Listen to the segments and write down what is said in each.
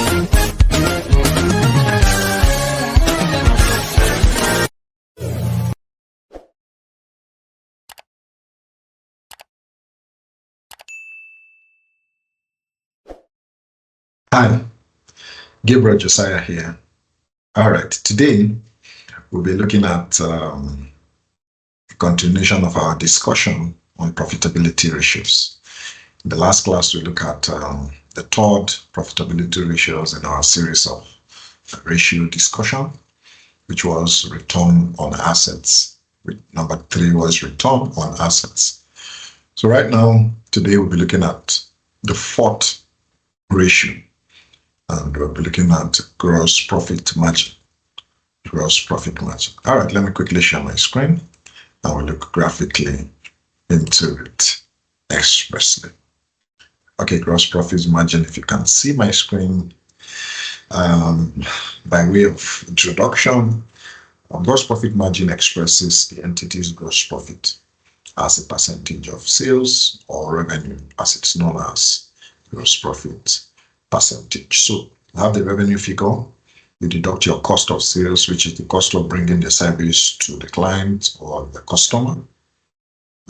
Hi, Gabriel Josiah here. All right, today we'll be looking at a continuation of our discussion on profitability ratios. In the last class, we looked at the third profitability ratios in our series of ratio discussion, which was return on assets. Number 3 was return on assets. So right now, today we'll be looking at the fourth ratio. And we'll be looking at gross profit margin. Gross profit margin. All right, let me quickly share my screen and we'll look graphically into it expressly. Okay, gross profit margin. If you can see my screen, by way of introduction, gross profit margin expresses the entity's gross profit as a percentage of sales or revenue, as it's known as gross profit percentage. So you have the revenue figure, you deduct your cost of sales, which is the cost of bringing the service to the client or the customer.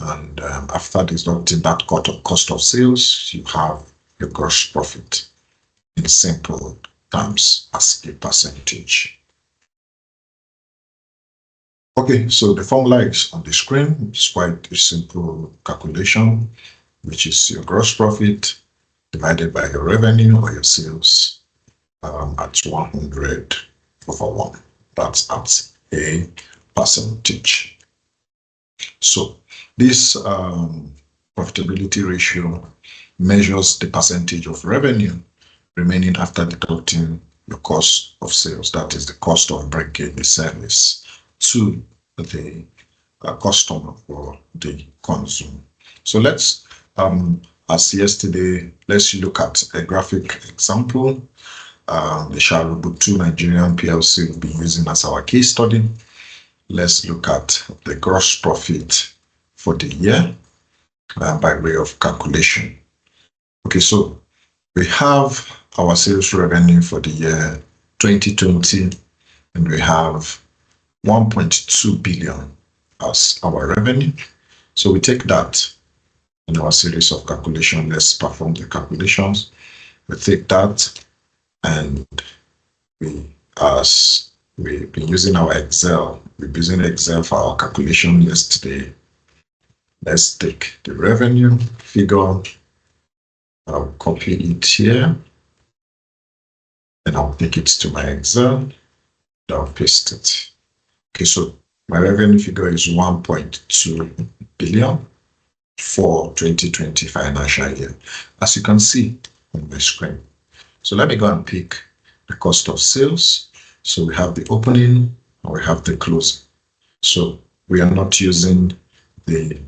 And after deducting that cost of sales, you have your gross profit in simple terms as a percentage. Okay, so the formula is on the screen. It's quite a simple calculation, which is your gross profit divided by your revenue or your sales at 100/1. That's at a percentage. So this profitability ratio measures the percentage of revenue remaining after deducting your cost of sales. That is the cost of bringing the service to the customer or the consumer. So let's as yesterday, let's look at a graphic example. The Sharubutu Nigerian PLC will be using as our case study. Let's look at the gross profit for the year by way of calculation. Okay, so we have our sales revenue for the year 2020, and we have 1.2 billion as our revenue. So we take that in our series of calculations. Let's perform the calculations. We take that and we've been using our Excel. We've been using Excel for our calculation yesterday. Let's take the revenue figure. I'll copy it here and I'll take it to my Excel and I'll paste it. Okay, so my revenue figure is 1.2 billion for 2020 financial year, as you can see on my screen. So let me go and pick the cost of sales. So we have the opening and we have the closing. So we are not using the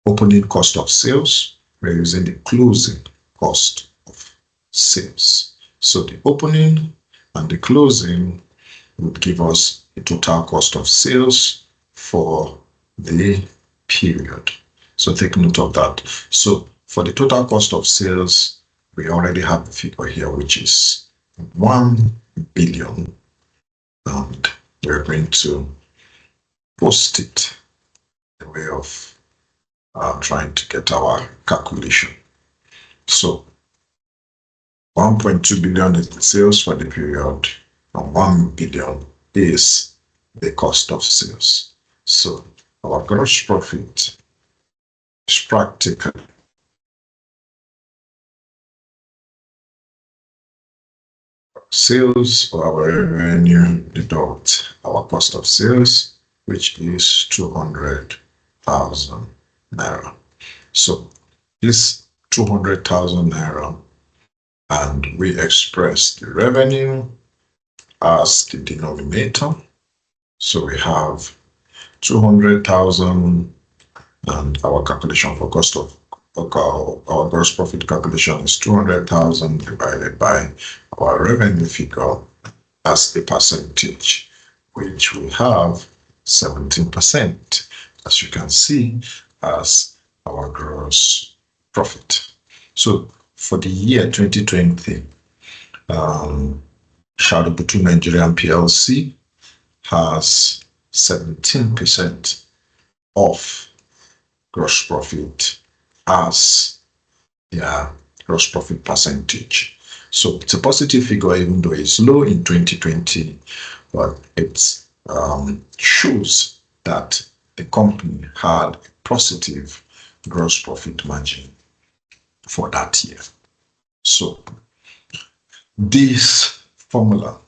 opening cost of sales, we're using the closing cost of sales. So the opening and the closing would give us a total cost of sales for the period. So take note of that. So for the total cost of sales, we already have the figure here, which is 1 billion. And we're going to post it in the way of trying to get our calculation. So 1.2 billion is the sales for the period, and 1 billion is the cost of sales. So our gross profit is practically sales or our revenue deduct our cost of sales, which is 200,000 naira. So this 200,000 naira, and we express the revenue as the denominator. So we have 200,000, and our calculation for cost of our gross profit calculation is 200,000 divided by our revenue figure as the percentage, which we have 17%, as you can see, as our gross profit. So for the year 2020, Shadibutu Nigerian PLC has 17% of gross profit as their gross profit percentage. So it's a positive figure, even though it's low in 2020, but it shows that the company had a positive gross profit margin for that year. So this formula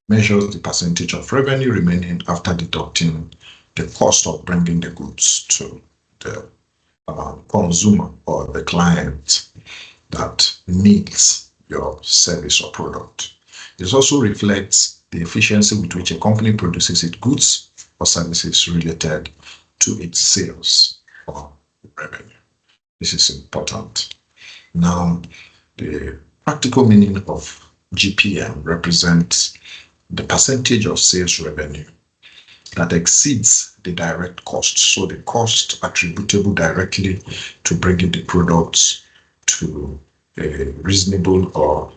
measures the percentage of revenue remaining after deducting the cost of bringing the goods to the consumer or the client that needs your service or product. It also reflects the efficiency with which a company produces its goods or services related to its sales or revenue. This is important. Now, the practical meaning of GPM represents the percentage of sales revenue that exceeds the direct cost. So the cost attributable directly to bringing the products to a reasonable or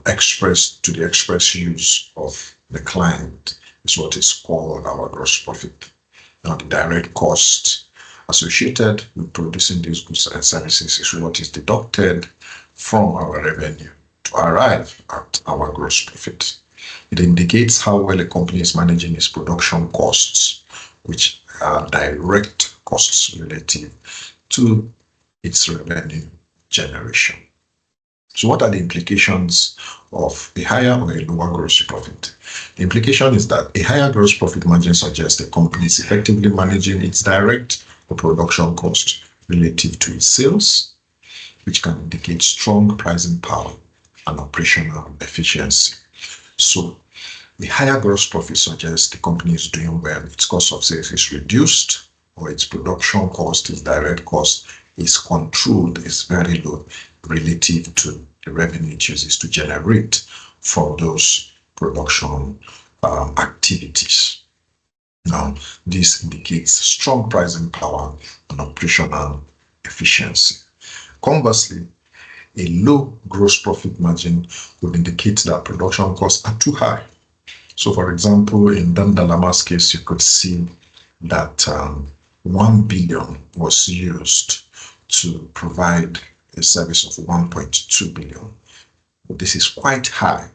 express use of the client is what is called our gross profit. Now, the direct cost associated with producing these goods and services is what is deducted from our revenue to arrive at our gross profit. It indicates how well a company is managing its production costs, which are direct costs relative to its revenue generation. So what are the implications of a higher or a lower gross profit? The implication is that a higher gross profit margin suggests the company is effectively managing its direct or production cost relative to its sales, which can indicate strong pricing power and operational efficiency. So the higher gross profit suggests the company is doing well, its cost of sales is reduced, or its production cost, its direct cost is controlled, is very low relative to the revenue it uses to generate from those production activities. Now, this indicates strong pricing power and operational efficiency. Conversely, a low gross profit margin would indicate that production costs are too high. So, for example, in Dandalama's case, you could see that 1 billion was used to provide a service of 1.2 billion. But this is quite high,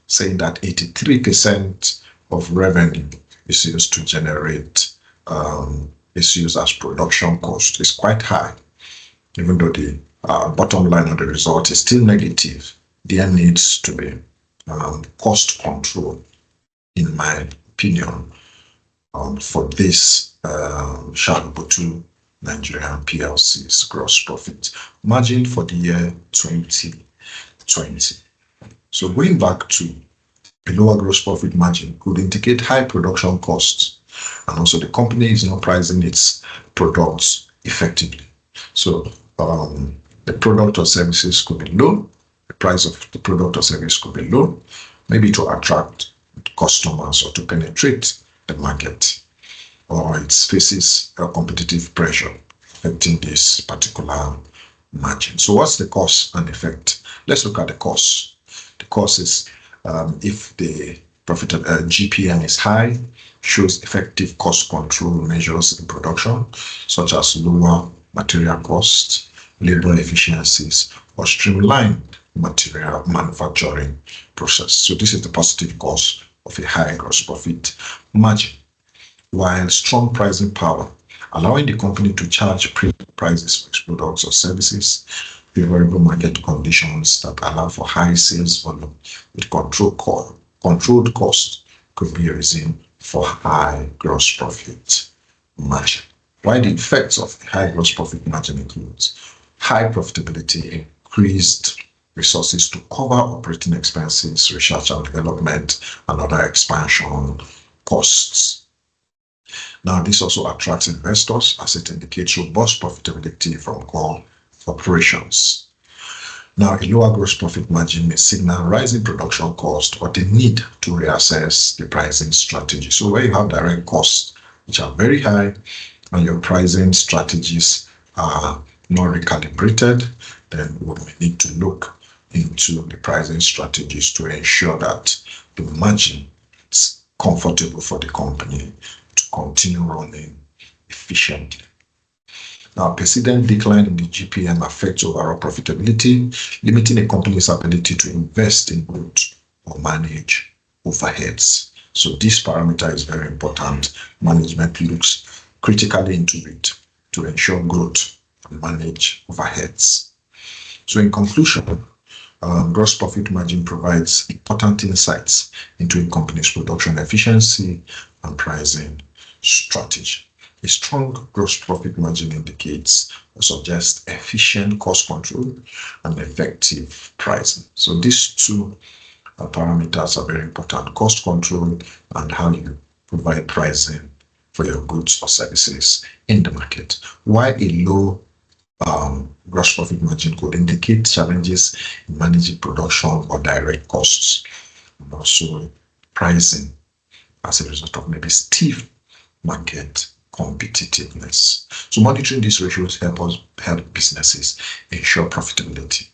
saying that 83% of revenue is used to generate, is used as production cost. It's quite high, even though the bottom line of the result is still negative. There needs to be cost control, in my opinion, for this Shadibutu Nigerian PLC's gross profit margin for the year 2020. So going back to a lower gross profit margin could indicate high production costs, and also the company is not pricing its products effectively. So the product or services could be low, the price of the product or service could be low, maybe to attract customers or to penetrate the market, or it faces a competitive pressure affecting this particular margin. So what's the cause and effect? Let's look at the cause. The cause is if the profit GPM is high, shows effective cost control measures in production, such as lower material costs, labor efficiencies, or streamlined material manufacturing process. So this is the positive cause of a high gross profit margin. While strong pricing power, allowing the company to charge premium prices for its products or services, favorable market conditions that allow for high sales volume with controlled cost could be a reason for high gross profit margin. While the effects of high gross profit margin includes high profitability, increased resources to cover operating expenses, research and development, and other expansion costs. Now, this also attracts investors as it indicates robust profitability from core operations. Now, a lower gross profit margin may signal rising production cost or the need to reassess the pricing strategy. So where you have direct costs which are very high and your pricing strategies are not recalibrated, then we may need to look into the pricing strategies to ensure that the margin is comfortable for the company to continue running efficiently. Now, persistent decline in the GPM affects overall profitability, limiting a company's ability to invest in growth or manage overheads. So this parameter is very important. Management looks critically into it to ensure growth and manage overheads. So in conclusion, gross profit margin provides important insights into a company's production efficiency and pricing strategy. A strong gross profit margin indicates or suggests efficient cost control and effective pricing. So these two parameters are very important: cost control and how you provide pricing for your goods or services in the market. Why a low gross profit margin could indicate challenges in managing production or direct costs, and also pricing as a result of maybe stiff market competitiveness. So monitoring these ratios help businesses ensure profitability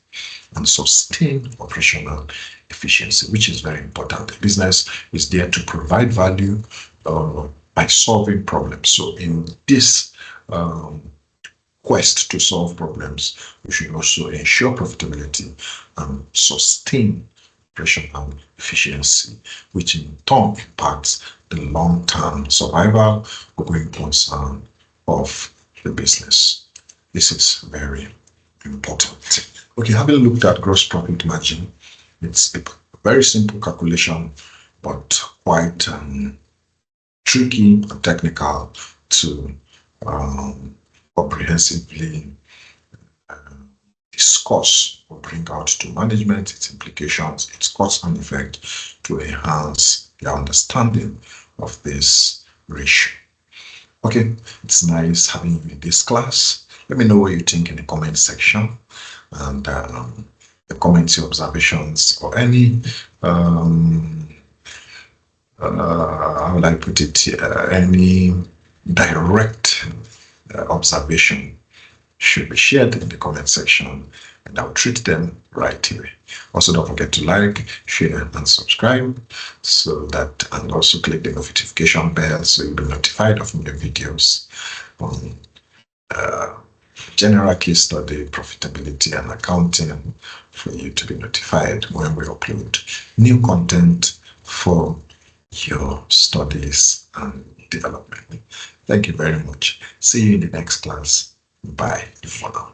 and sustain operational efficiency, which is very important. The business is there to provide value by solving problems. So in this quest to solve problems, we should also ensure profitability and sustain operational efficiency, which in turn impacts the long-term survival or going concern of the business. This is very important. Okay, having looked at gross profit margin, it's a very simple calculation, but quite tricky and technical to comprehensively discuss or bring out to management its implications, its cause and effect, to enhance their understanding of this ratio. Okay, it's nice having you in this class. Let me know what you think in the comment section, and the comments, your observations, or any how would I put it, any direct observation should be shared in the comment section, and I'll treat them right away. Also, don't forget to like, share, and subscribe, so that, and also click the notification bell so you'll be notified of new videos on general case study, profitability, and accounting, for you to be notified when we upload new content for your studies and development. Thank you very much. See you in the next class. Bye for now.